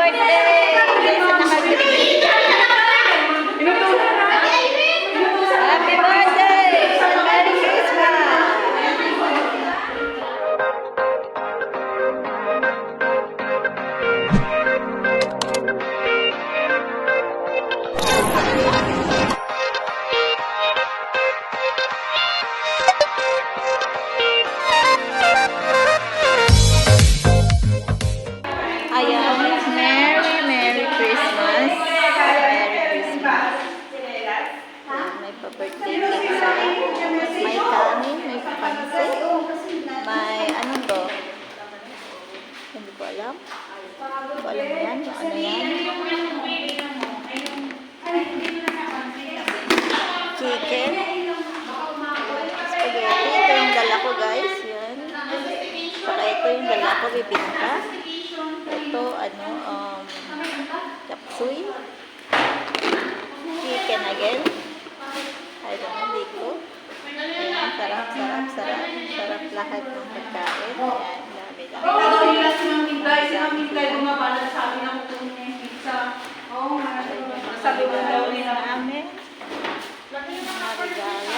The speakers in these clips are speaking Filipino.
birthday! Sa naka-green. Happy birthday! Merry Christmas! Ayan, Merry Christmas. Merry Christmas. May pa-birthday cake sa may kanin, may pansit, may ano to? Hindi ko alam. Hindi ko alam yan. Ano yan? Chicken. Spaghetti. Ito yung dala ko, guys. Yan. Saka ito yung dala ko, bibingka. Ito, ano, chapsuy. Chicken again. I don't know, dito. Ayan, sarap. Sarap lahat ng pagkain. Ayan, dami. Si Mami Glay, bumabalad sa akin ang kukunin niya yung pizza. Oo, sabi ko daw rin namin. Mga regalo.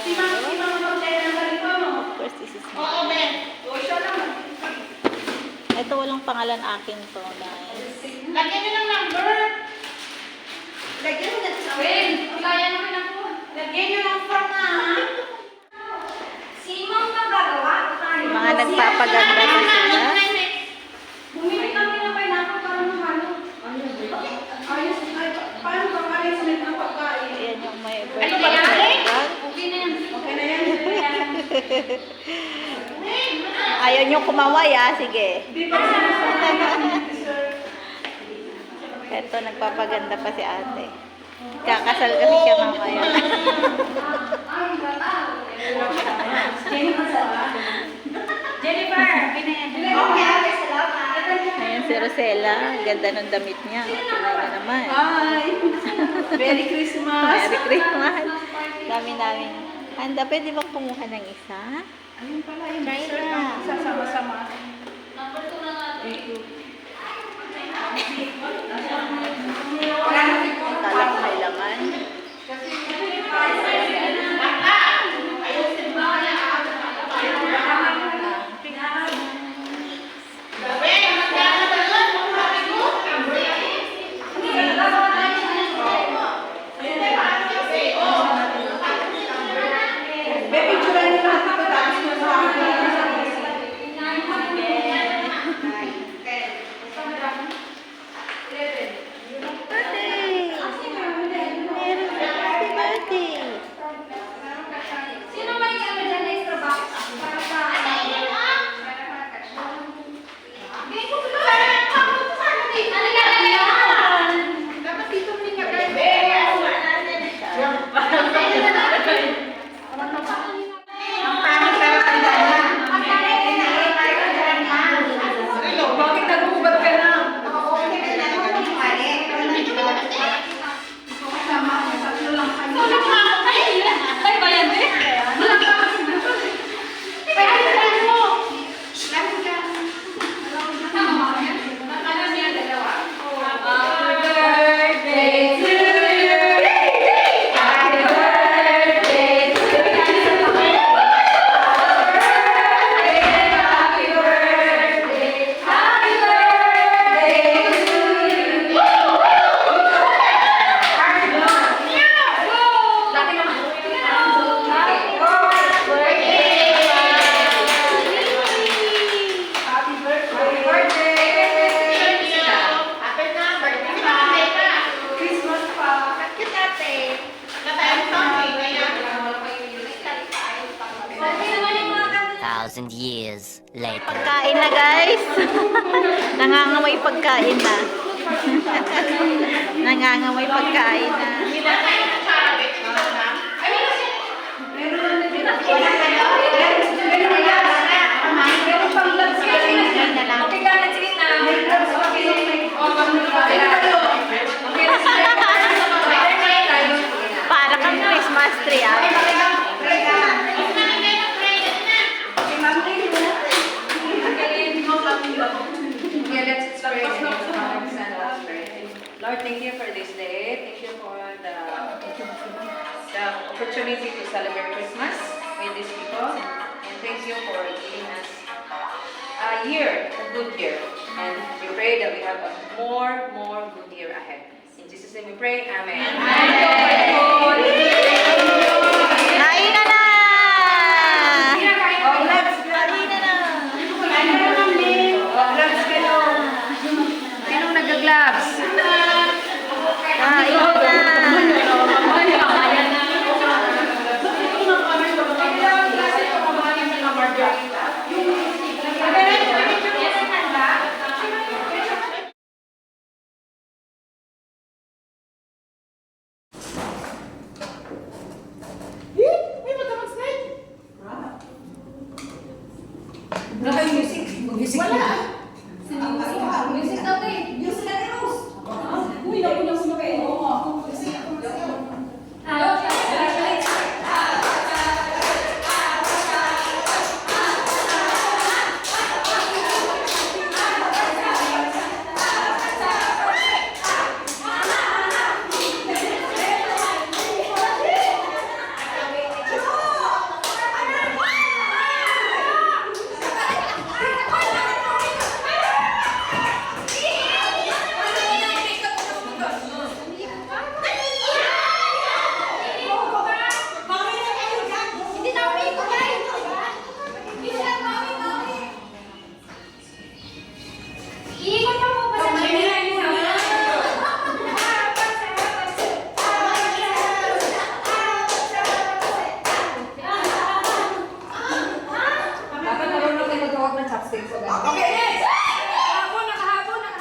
Si Mami Glay ang galing mo. Of course, this is mine. Ito walang pangalan akin to, guys. Lagyan nyo ng number. Lagyan nyo ng number. Lagyan naman ako. Lagyan nyo ng form na. Si Ma'am na gagawa. Mga nagpapaganda pa sila. Bumili kami ng pineapple para mahalo. Ayos. Paano ba ayos ng pagkain? Ayan yung may Ano birthday ba yan? bag. Okay na yan. Okay na yan. Ayaw nyo kumaway, ah. Sige. Di ba sinasabi? Ito, nagpapaganda pa si ate. Kakasal kasi siya mamaya. Jennifer, okay, salamat. Ayan si Rosella. Ganda ng damit niya. Tingnan niyo naman. Hi. Merry Christmas. Merry Christmas. Dami-dami. Handa, pwede bang kumuha ng isa? Ayun pala yung Try dessert na. na sasama-sama. Akala ko may laman. Baby, tsuran nyo lahat ito. Tapos nyo sa akin. Birthday! Happy birthday! Sino man yung ano dyan na extra box? Para sa... Dapat dito mo yung ang pangit pero tanda na. Bakit nag-uubad ka na? Kasama ako, tatlo lang kayo. Ay, bayan eh. Wala ka kasi dito. Ay, mo. Lagi ka. Ano niya, dalawa? Happy birthday to you. Happy birthday to you. Happy birthday. Happy birthday to you. Laki naman. Happy birthday. Happy na, birthday pa. Christmas pa. Bakit ate? Natayang kami. Thousand years later. Pagkain na, guys. Nangangamoy pagkain na. Nangangamoy pagkain na. Para kang Christmas tree, ah. Okay, let's pray. Lord, thank you for this day. Thank you for the opportunity to celebrate Christmas with these people. And thank you for giving us a year, a good year. And we pray that we have a more good year ahead. In Jesus' name we pray. Amen. Kain na na! Oh, let's go. Kain na na! Gloves kayo. Sinong nag-gloves? Kain na! Music daw eh. Music na Rose. Uy, nakuha mo na kayo. Iikot pa mo ba sa Dapat marunong kayo magtawag ng chopsticks. Okay, next! Nakahabon.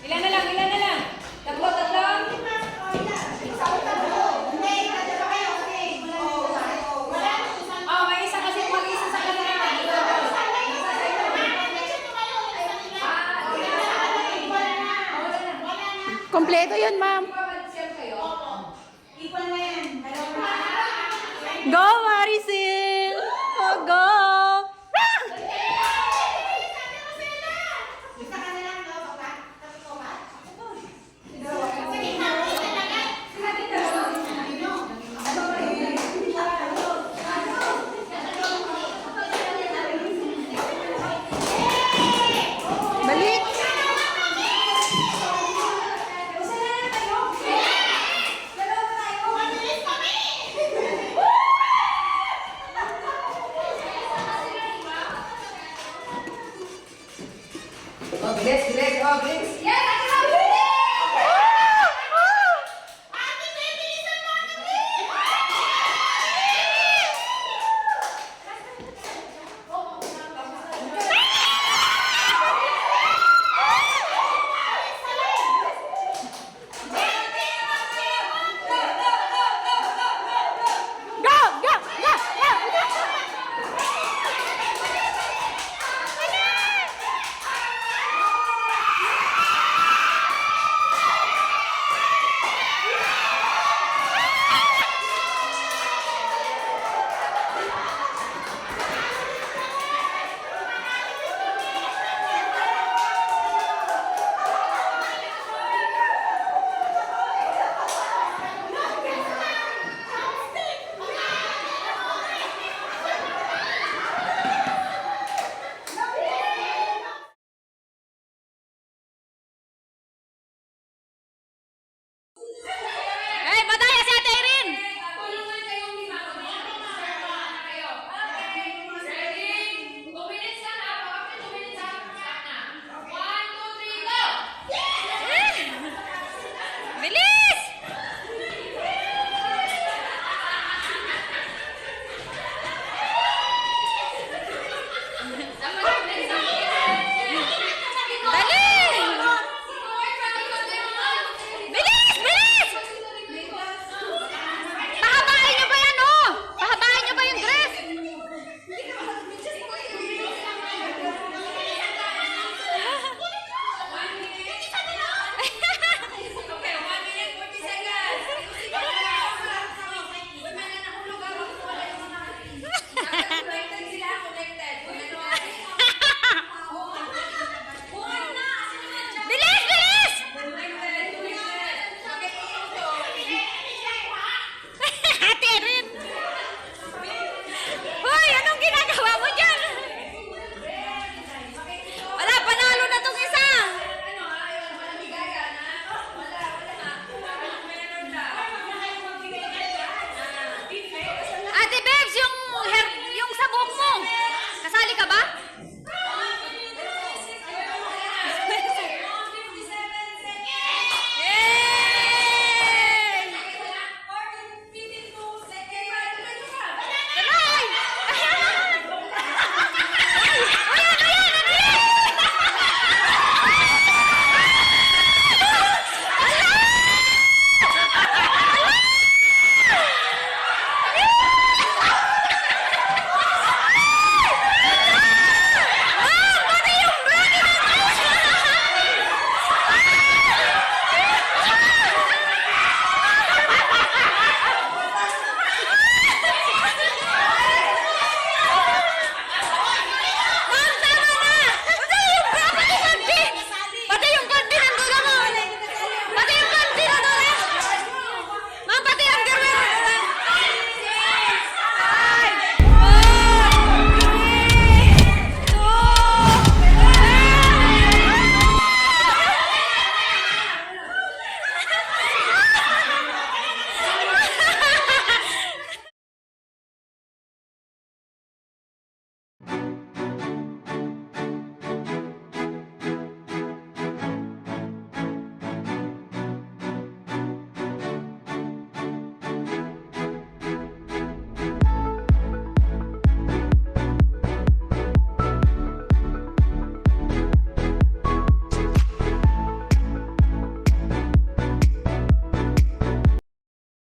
Ilan na lang? Tatlo. Oh, may isa kasi mag-isa sa kanila. Kompleto yun, ma'am. Go, Maricel! Oh, go! Balik! Oh, bilis. Oh, bilis. Yes!